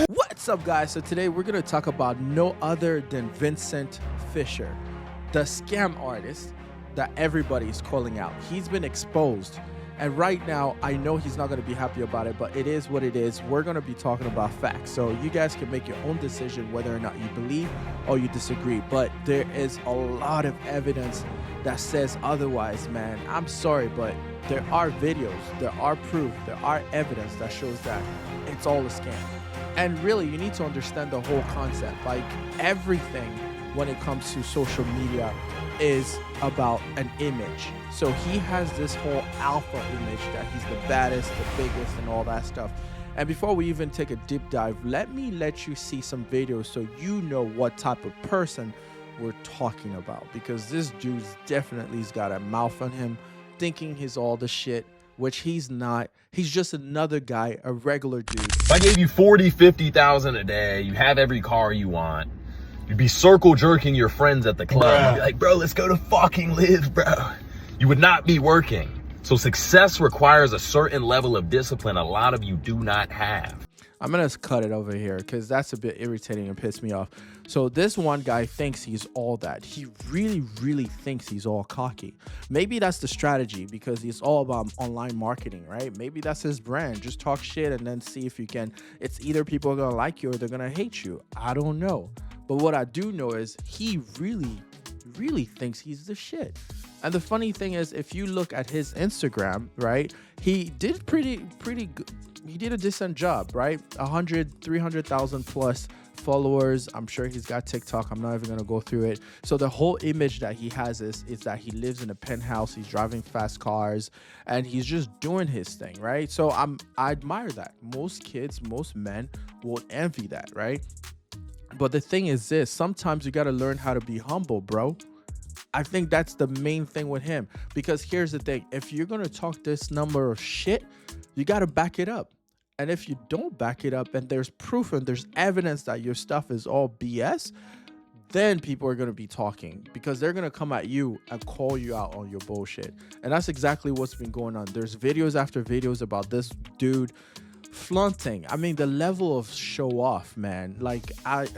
What's up, guys? So today we're going to talk about no other than Vincent Fischer, the scam artist that everybody is calling out. He's been exposed, and right now I know he's not going to be happy about it, but it is what it is. We're going to be talking about facts, so you guys can make your own decision whether or not you believe or you disagree. But there is a lot of evidence that says otherwise, man. I'm sorry, but there are videos, there are proof, there are evidence that shows that it's all a scam. And really, you need to understand the whole concept. Like, everything when it comes to social media is about an image. So he has this whole alpha image that he's the baddest, the biggest, and all that stuff. And before we even take a deep dive, let you see some videos so you know what type of person we're talking about. Because this dude's definitely got a mouth on him, thinking he's all the shit, which he's not. He's just another guy, a regular dude. If I gave you 40, 50,000 a day, you have every car you want, you'd be circle jerking your friends at the club. You'd be like, bro, let's go to fucking live, bro. You would not be working. So success requires a certain level of discipline a lot of you do not have. I'm going to cut it over here because that's a bit irritating and pissed me off. So this one guy thinks he's all that. He really, really thinks he's all cocky. Maybe that's the strategy because he's all about online marketing, right? Maybe that's his brand. Just talk shit and then see if you can. It's either people are going to like you or they're going to hate you. I don't know. But what I do know is he really, really thinks he's the shit. And the funny thing is, if you look at his Instagram, right, he did pretty good. He did a decent job, right? 300,000 plus followers. I'm sure he's got TikTok. I'm not even going to go through it. So the whole image that he has is that he lives in a penthouse. He's driving fast cars and he's just doing his thing, right? So I admire that. Most kids, most men will envy that, right? But the thing is this, sometimes you got to learn how to be humble, bro. I think that's the main thing with him, because here's the thing. If you're going to talk this number of shit, you got to back it up. And if you don't back it up and there's proof and there's evidence that your stuff is all BS, then people are going to be talking because they're going to come at you and call you out on your bullshit. And that's exactly what's been going on. There's videos after videos about this dude flaunting. I mean, the level of show off, man. Like, I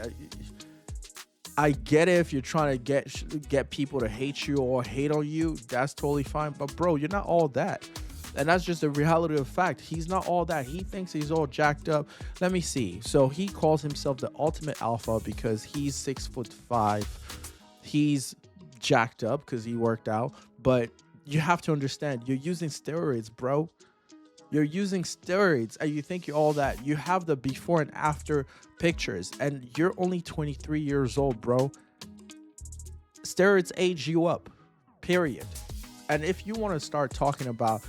get it if you're trying to get people to hate you or hate on you. That's totally fine. But bro, you're not all that. And that's just the reality of fact. He's not all that. He thinks he's all jacked up. Let me see. So he calls himself the ultimate alpha because he's 6'5". He's jacked up because he worked out. But you have to understand, you're using steroids, bro. You're using steroids and you think you're all that. You have the before and after pictures and you're only 23 years old, bro. Steroids age you up, period. And if you want to start talking about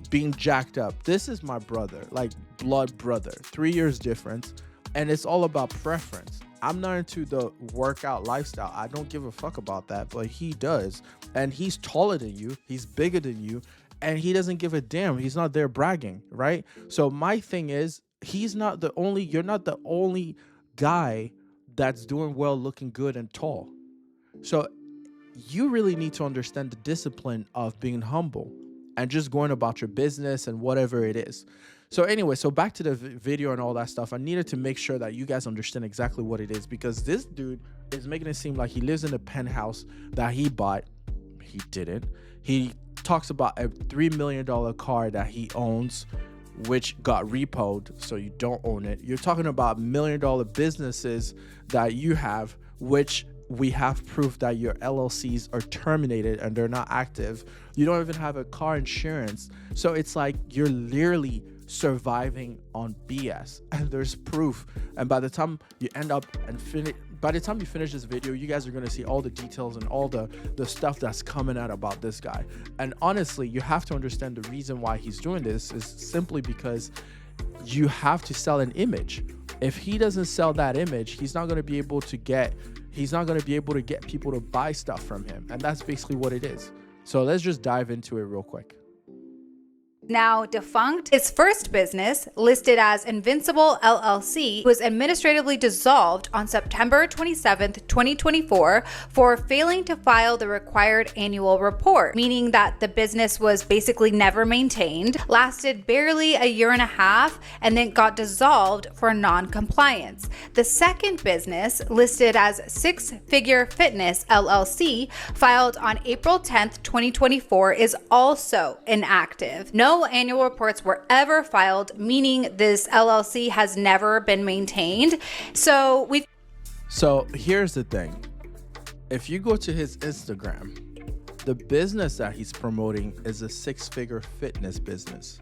being jacked up, this is my brother, like blood brother, 3 years difference. And it's all about preference. I'm not into the workout lifestyle. I don't give a fuck about that, but he does. And he's taller than you. He's bigger than you. And he doesn't give a damn. He's not there bragging, right? So my thing is, you're not the only guy that's doing well, looking good and tall. So you really need to understand the discipline of being humble and just going about your business and whatever it is. So anyway, so back to the video and all that stuff. I needed to make sure that you guys understand exactly what it is, because this dude is making it seem like he lives in a penthouse that he bought. He didn't. He talks about a $3 million car that he owns, which got repoed, so you don't own it. You're talking about $1 million businesses that you have, which we have proof that your LLCs are terminated and they're not active. You don't even have a car insurance. So it's like you're literally surviving on BS, and there's proof. And by the time you end up and finish this video, you guys are going to see all the details and all the stuff that's coming out about this guy. And honestly, you have to understand the reason why he's doing this is simply because you have to sell an image. If he doesn't sell that image, he's not going to be able to get people to buy stuff from him. And that's basically what it is. So let's just dive into it real quick. now defunct. His first business, listed as Invincible LLC, was administratively dissolved on September 27th, 2024 for failing to file the required annual report, meaning that the business was basically never maintained, lasted barely a year and a half, and then got dissolved for non-compliance. The second business, listed as Six Figure Fitness LLC, filed on April 10th, 2024, is also inactive. No annual reports were ever filed, meaning this LLC has never been maintained. So here's the thing. If you go to his Instagram, the business that he's promoting is a six-figure fitness business.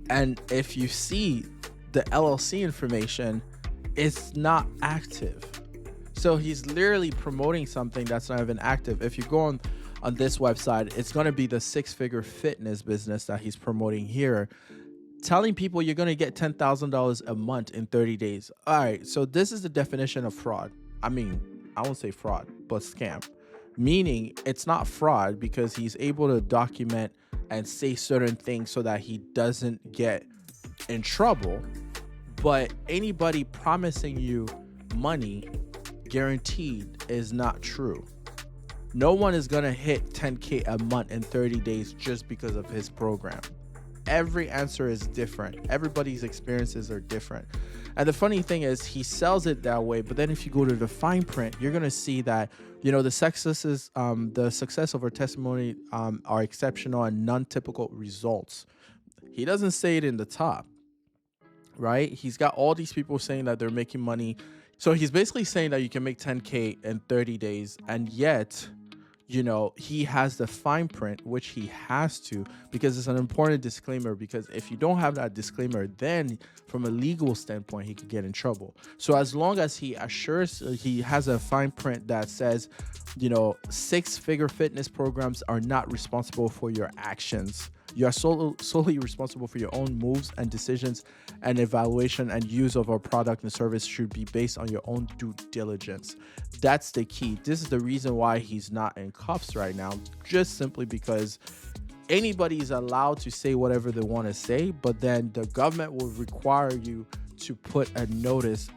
And if you see the LLC information, it's not active. So he's literally promoting something that's not even active. If you go on this website, it's going to be the six-figure fitness business that he's promoting here, telling people you're going to get $10,000 a month in 30 days. All right, so this is the definition of fraud. I mean, I won't say fraud, but scam. Meaning it's not fraud because he's able to document and say certain things so that he doesn't get in trouble. But anybody promising you money guaranteed is not true. No one is going to hit 10K a month in 30 days just because of his program. Every answer is different. Everybody's experiences are different. And the funny thing is he sells it that way. But then if you go to the fine print, you're going to see that, the success of our testimony are exceptional and non-typical results. He doesn't say it in the top, right? He's got all these people saying that they're making money. So he's basically saying that you can make 10K in 30 days. And yet, he has the fine print, which he has to, because it's an important disclaimer, because if you don't have that disclaimer, then from a legal standpoint, he could get in trouble. So as long as he assures he has a fine print that says, six-figure fitness programs are not responsible for your actions. You are solely responsible for your own moves and decisions, and evaluation and use of our product and service should be based on your own due diligence. That's the key. This is the reason why he's not in cuffs right now, just simply because anybody is allowed to say whatever they want to say, but then the government will require you to put a notice,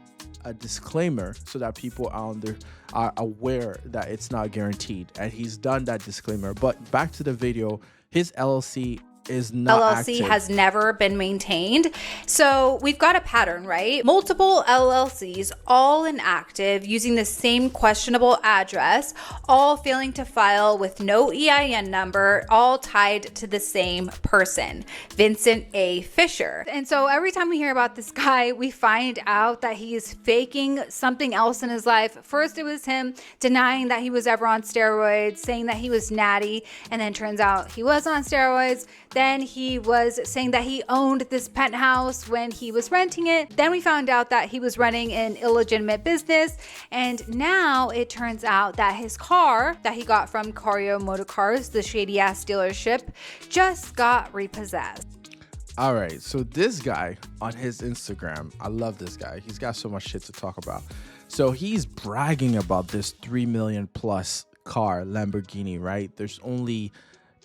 a disclaimer, so that people are aware that it's not guaranteed. And he's done that disclaimer. But back to the video, his LLC is not active. Has never been maintained. So we've got a pattern, right? Multiple LLCs, all inactive, using the same questionable address, all failing to file with no EIN number, all tied to the same person, Vincent A. Fischer. And so every time we hear about this guy, we find out that he is faking something else in his life. First, it was him denying that he was ever on steroids, saying that he was natty, and then turns out he was on steroids. Then he was saying that he owned this penthouse when he was renting it. Then we found out that he was running an illegitimate business. And now it turns out that his car that he got from Cario Motor Cars, the shady ass dealership, just got repossessed. All right, so this guy on his Instagram, I love this guy. He's got so much shit to talk about. So he's bragging about this 3 million plus car, Lamborghini, right? There's only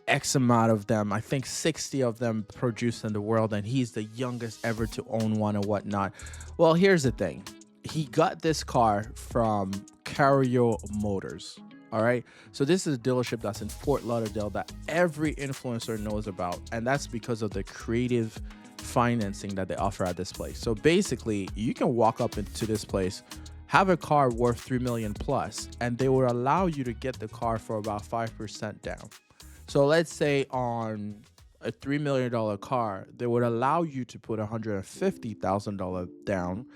X amount of them, I think 60 of them produced in the world, and he's the youngest ever to own one and whatnot. Well, here's the thing. He got this car from Cario Motors. All right. So this is a dealership that's in Fort Lauderdale that every influencer knows about. And that's because of the creative financing that they offer at this place. So basically, you can walk up into this place, have a car worth 3 million plus, and they will allow you to get the car for about 5% down. So let's say on a $3 million car, they would allow you to put $150,000 down,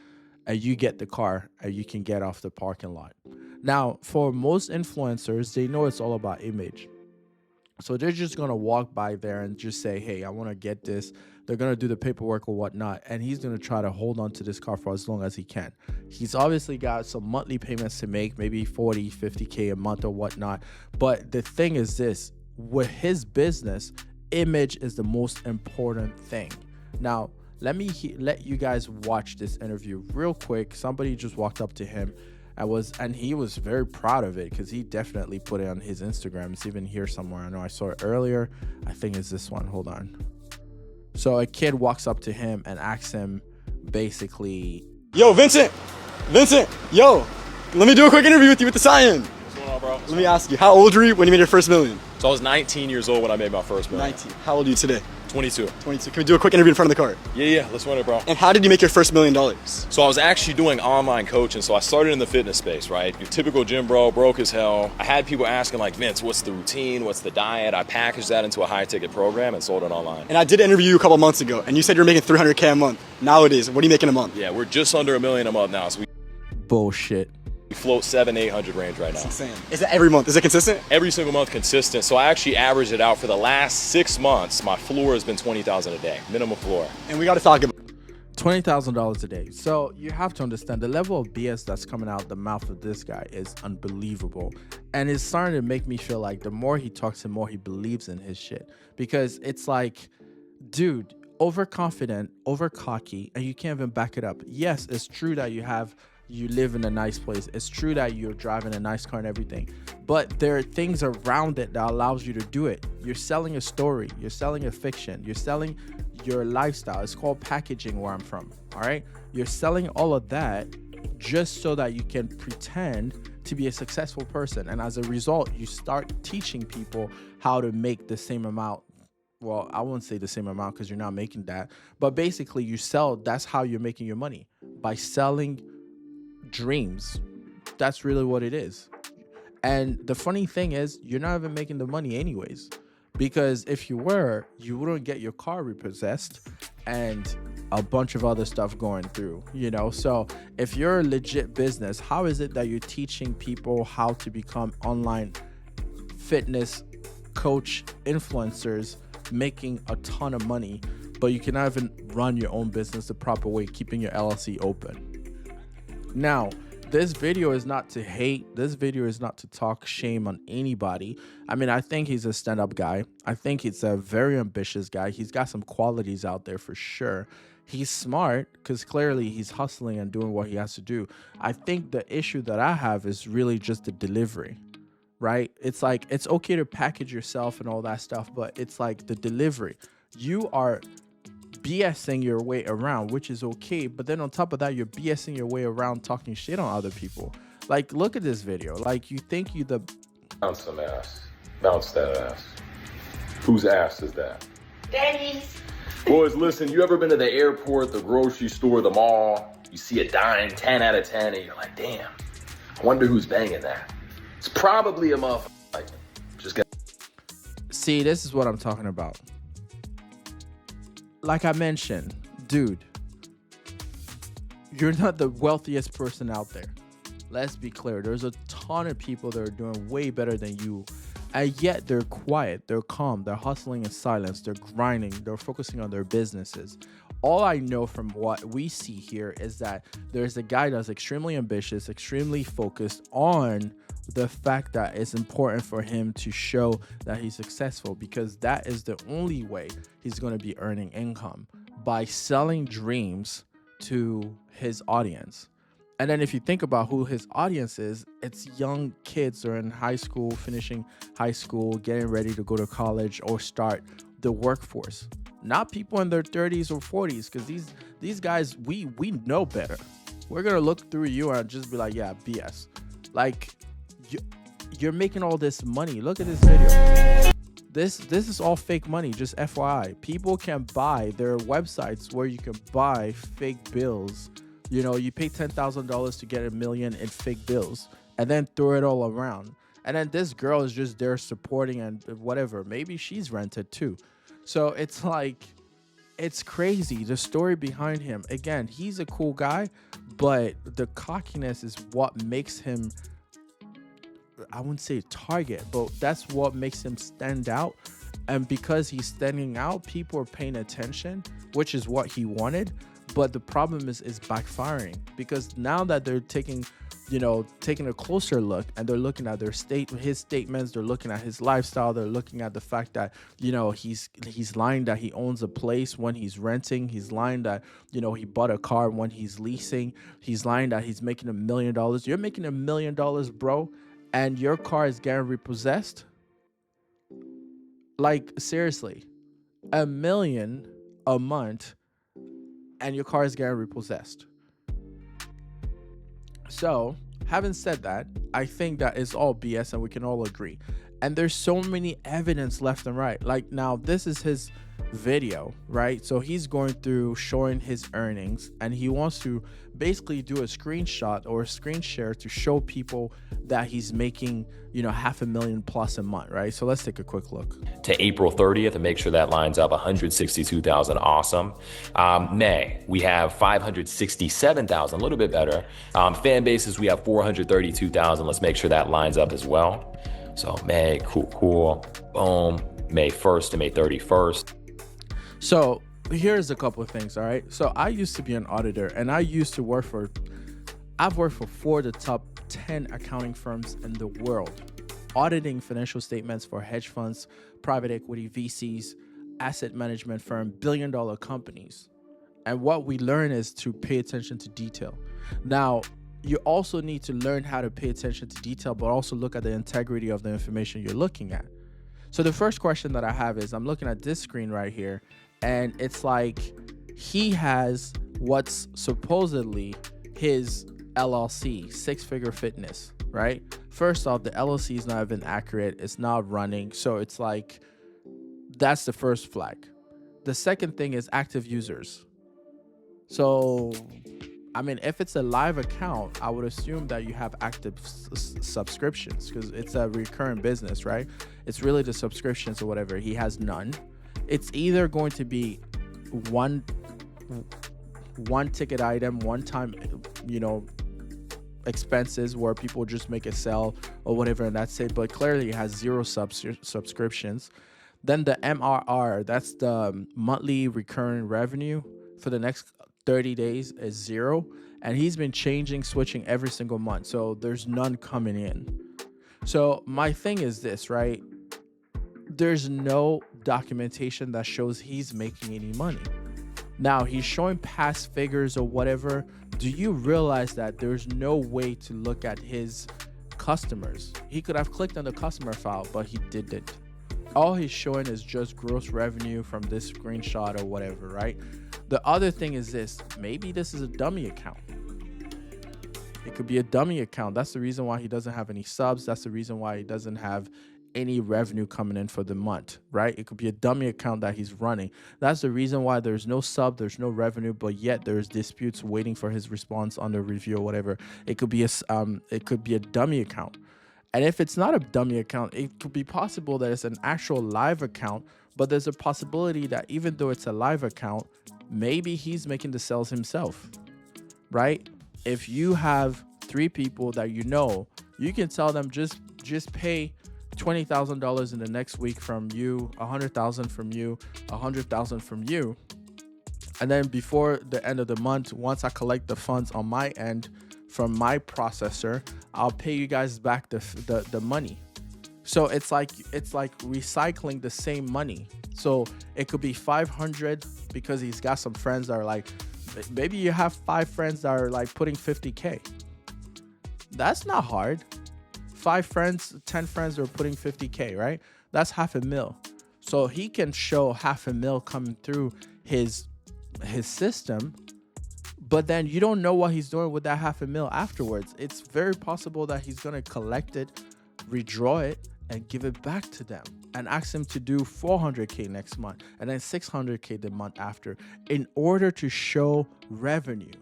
and you get the car and you can get off the parking lot. Now, for most influencers, they know it's all about image. So they're just going to walk by there and just say, hey, I want to get this. They're going to do the paperwork or whatnot. And he's going to try to hold on to this car for as long as he can. He's obviously got some monthly payments to make, maybe 40, 50K a month or whatnot. But the thing is this, with his business, image is the most important thing. Now, let me let you guys watch this interview real quick. Somebody just walked up to him and he was very proud of it because he definitely put it on his Instagram. It's even here somewhere. I know I saw it earlier. I think it's this one. Hold on. So a kid walks up to him and asks him basically, yo, Vincent, yo, let me do a quick interview with you with the Cyan. What's going on, bro? Let me ask you, how old were you when you made your first million? So I was 19 years old when I made my first million. 19. How old are you today? 22. 22. Can we do a quick interview in front of the car? Yeah, let's run it, bro. And how did you make your first $1 million? So I was actually doing online coaching. So I started in the fitness space, right? Your typical gym bro, broke as hell. I had people asking like, Vince, what's the routine? What's the diet? I packaged that into a high ticket program and sold it online. And I did interview you a couple months ago, and you said you're making $300K a month. Nowadays, what are you making a month? Yeah, we're just under $1 million a month now. So bullshit. we float 700-800 range right now. That's insane. Is that every month? Is it consistent? Every single month consistent. So I actually averaged it out for the last 6 months. My floor has been $20,000 a day, minimum floor. And we got to talk about $20,000 a day. So you have to understand the level of BS that's coming out the mouth of this guy is unbelievable. And it's starting to make me feel like the more he talks, the more he believes in his shit. Because it's like, dude, overconfident, over cocky, and you can't even back it up. Yes, it's true that you live in a nice place. It's true that you're driving a nice car and everything, but there are things around it that allows you to do it. You're selling a story. You're selling a fiction. You're selling your lifestyle. It's called packaging where I'm from. All right. You're selling all of that just so that you can pretend to be a successful person. And as a result, you start teaching people how to make the same amount. Well, I wouldn't say the same amount because you're not making that, but basically you sell. That's how you're making your money, by selling dreams. That's really what it is. And the funny thing is, you're not even making the money anyways, because if you were, you wouldn't get your car repossessed and a bunch of other stuff going through, you know. So if you're a legit business, how is it that you're teaching people how to become online fitness coach influencers, making a ton of money, but you cannot even run your own business the proper way, keeping your LLC open? Now, this video is not to hate. This video is not to talk shame on anybody. I mean, I think he's a stand-up guy. I think he's a very ambitious guy. He's got some qualities out there for sure. He's smart because clearly he's hustling and doing what he has to do. I think the issue that I have is really just the delivery, right? It's like, it's okay to package yourself and all that stuff, but it's like the delivery. You are BSing your way around, which is okay, but then on top of that, you're BSing your way around talking shit on other people. Like, look at this video. Like, you think you the Bounce some ass. Bounce that ass. Whose ass is that? Daddy's. Boys, listen, you ever been to the airport, the grocery store, the mall? You see a dime, 10 out of 10, and you're like, damn, I wonder who's banging that. It's probably a motherfucker. Like, just get. See, this is what I'm talking about. Like I mentioned, dude, you're not the wealthiest person out there. Let's be clear. There's a ton of people that are doing way better than you, and yet they're quiet, they're calm, they're hustling in silence, they're grinding, they're focusing on their businesses. All I know from what we see here is that there's a guy that's extremely ambitious, extremely focused on the fact that it's important for him to show that he's successful, because that is the only way he's going to be earning income, by selling dreams to his audience. And then if you think about who his audience is, it's young kids that are in high school, finishing high school, getting ready to go to college or start the workforce. Not people in their 30s or 40s, because these guys, we know better. We're going to look through you and just be like, yeah, BS. Like, you're making all this money. Look at this video. This is all fake money, just FYI. People can buy, there are websites where you can buy fake bills. You know, you pay $10,000 to get $1 million in fake bills and then throw it all around. And then this girl is just there supporting and whatever. Maybe she's rented too. So it's like, it's crazy. The story behind him. Again, he's a cool guy, but the cockiness is what makes him, I wouldn't say target, but that's what makes him stand out. And because he's standing out, people are paying attention, which is what he wanted. But the problem is backfiring, because now that they're taking a closer look and they're looking at his statements, they're looking at his lifestyle, they're looking at the fact that, you know, he's lying that he owns a place when he's renting, he's lying that, you know, he bought a car when he's leasing, he's lying that he's making $1 million. You're making $1 million, bro, and your car is getting repossessed? Like, seriously, $1 million a month and your car is getting repossessed. So, having said that, I think that is all BS and we can all agree. And there's so many evidence left and right. Like, now this is his video, right? So he's going through showing his earnings, and he wants to basically do a screenshot or a screen share to show people that he's making, you know, $500,000+ a month, right? So let's take a quick look to April 30th and make sure that lines up. 162,000, awesome. May, we have 567,000, a little bit better. Fan bases, we have 432,000. Let's make sure that lines up as well. So May, cool. Boom. May 1st to May 31st. So here's a couple of things, all right? So I used to be an auditor, and I've worked for 4 of the top 10 accounting firms in the world, auditing financial statements for hedge funds, private equity, VCs, asset management firm, billion-dollar companies. And what we learn is to pay attention to detail. Now, you also need to learn how to pay attention to detail, but also look at the integrity of the information you're looking at. So the first question that I have is, I'm looking at this screen right here, and it's like he has what's supposedly his LLC, Six Figure Fitness, right? First off, the LLC is not even accurate. It's not running. So it's like, that's the first flag. The second thing is active users. So, I mean, if it's a live account, I would assume that you have active subscriptions, because it's a recurring business, right? It's really the subscriptions or whatever. He has none. It's either going to be one ticket item, one time, you know, expenses where people just make a sell or whatever, and that's it. But clearly it has 0 subscriptions. Then the MRR, that's the monthly recurring revenue for the next 30 days, is 0. And he's been switching every single month. So there's none coming in. So my thing is this, right? There's no documentation that shows he's making any money. Now, he's showing past figures or whatever. Do you realize that there's no way to look at his customers? He could have clicked on the customer file, but he didn't. All he's showing is just gross revenue from this screenshot or whatever, right? The other thing is this. Maybe this is a dummy account. It could be a dummy account. That's the reason why he doesn't have any subs. That's the reason why he doesn't have any revenue coming in for the month, right? It could be a dummy account that he's running. That's the reason why there's no sub, there's no revenue, but yet there's disputes waiting for his response under review or whatever. It could be a dummy account. And if it's not a dummy account, it could be possible that it's an actual live account, but there's a possibility that even though it's a live account, maybe he's making the sales himself, right? If you have 3 people that you know, you can tell them just pay $20,000 in the next week from you, 100,000 from you, 100,000 from you. And then before the end of the month, once I collect the funds on my end from my processor, I'll pay you guys back the money. So it's like recycling the same money. So it could be 500 because he's got some friends that are like, maybe you have 5 friends that are like putting 50K. That's not hard. 5 friends, 10 friends are putting 50K, right? That's $500,000. So he can show $500,000 coming through his system, but then you don't know what he's doing with that $500,000 afterwards. It's very possible that he's gonna collect it, redraw it, and give it back to them and ask them to do 400K next month and then 600K the month after in order to show revenue.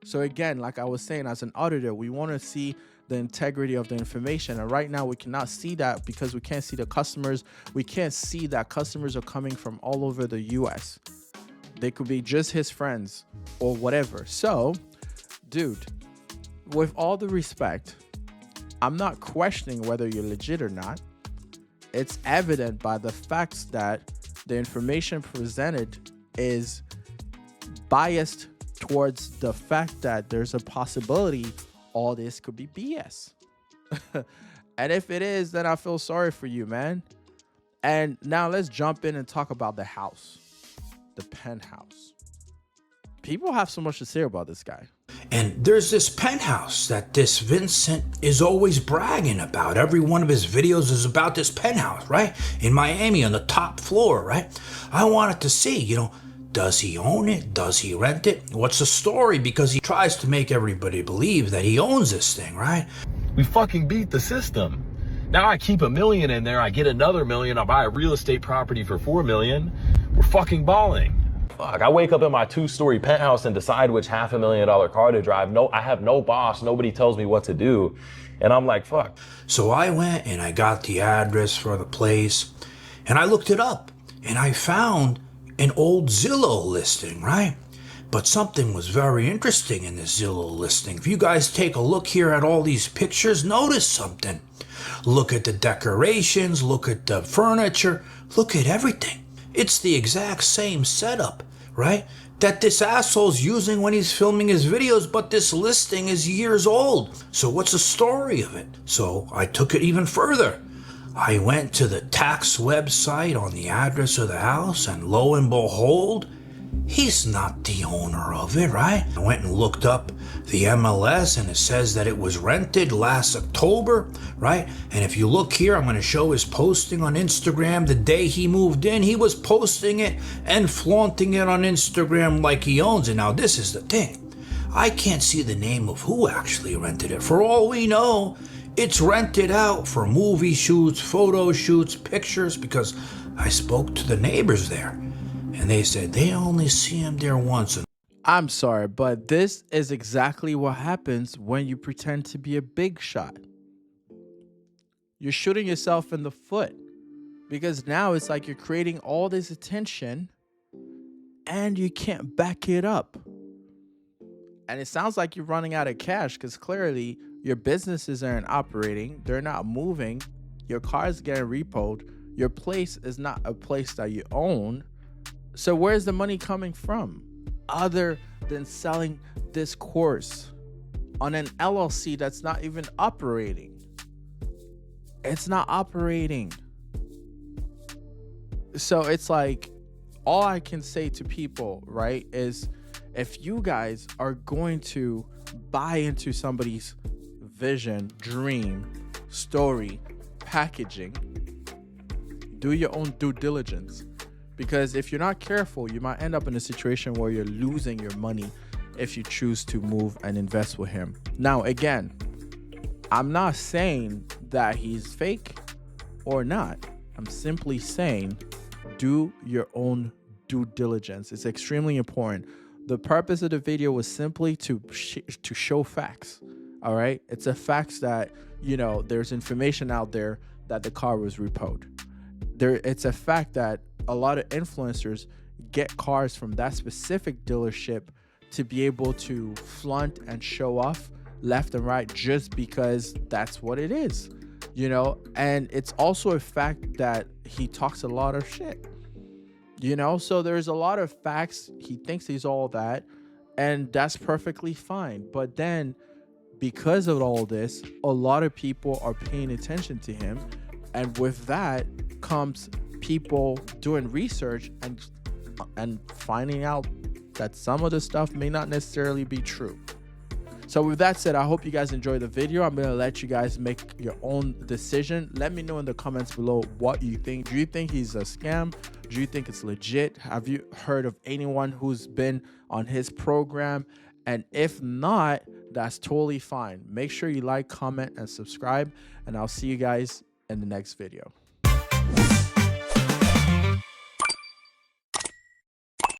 So again, like I was saying, as an auditor, we want to see the integrity of the information. And right now we cannot see that because we can't see the customers. We can't see that customers are coming from all over the US. They could be just his friends or whatever. So, dude, with all the respect, I'm not questioning whether you're legit or not. It's evident by the facts that the information presented is biased towards the fact that there's a possibility all this could be BS. And if it is, then I feel sorry for you, man. And now let's jump in and talk about the house, the penthouse. People have so much to say about this guy. And there's this penthouse that this Vincent is always bragging about. Every one of his videos is about this penthouse, right? In Miami on the top floor, right? I wanted to see, does he own it? Does he rent it? What's the story? Because he tries to make everybody believe that he owns this thing, right? We fucking beat the system. Now I keep $1 million in there, I get another $1 million, I buy a real estate property for $4 million. We're fucking balling. Fuck, I wake up in my 2-story penthouse and decide which $500,000 car to drive. No, I have no boss, nobody tells me what to do. And I'm like, fuck. So I went and I got the address for the place and I looked it up and I found an old Zillow listing, right? But something was very interesting in this Zillow listing. If you guys take a look here at all these pictures, notice something. Look at the decorations, look at the furniture, look at everything. It's the exact same setup, right? That this asshole's using when he's filming his videos, but this listing is years old. So what's the story of it? So I took it even further. I went to the tax website on the address of the house, and lo and behold, he's not the owner of it, right? I went and looked up the MLS and it says that it was rented last October, right? And if you look here, I'm going to show his posting on Instagram. The day he moved in, he was posting it and flaunting it on Instagram like he owns it. Now, this is the thing. I can't see the name of who actually rented it. For all we know, it's rented out for movie shoots, photo shoots, pictures, because I spoke to the neighbors there. And they said they only see him there once. I'm sorry, but this is exactly what happens when you pretend to be a big shot. You're shooting yourself in the foot, because now it's like you're creating all this attention and you can't back it up. And it sounds like you're running out of cash, because clearly your businesses aren't operating. They're not moving. Your car's getting repoed. Your place is not a place that you own. So where's the money coming from other than selling this course on an LLC that's not even operating? It's not operating. So it's like, all I can say to people, right, is if you guys are going to buy into somebody's vision, dream, story, packaging, do your own due diligence. Because if you're not careful, you might end up in a situation where you're losing your money if you choose to move and invest with him. Now, again, I'm not saying that he's fake or not. I'm simply saying do your own due diligence. It's extremely important. The purpose of the video was simply to show facts. All right. It's a fact that, there's information out there that the car was repoed. It's a fact that a lot of influencers get cars from that specific dealership to be able to flaunt and show off left and right just because that's what it is, and it's also a fact that he talks a lot of shit, so there's a lot of facts. He thinks he's all that, and that's perfectly fine. But then because of all this, a lot of people are paying attention to him, and with that comes people doing research and finding out that some of the stuff may not necessarily be true. So with that said, I hope you guys enjoyed the video. I'm going to let you guys make your own decision. Let me know in the comments below what you think. Do you think he's a scam? Do you think it's legit? Have you heard of anyone who's been on his program? And if not, that's totally fine. Make sure you like, comment, and subscribe, and I'll see you guys in the next video.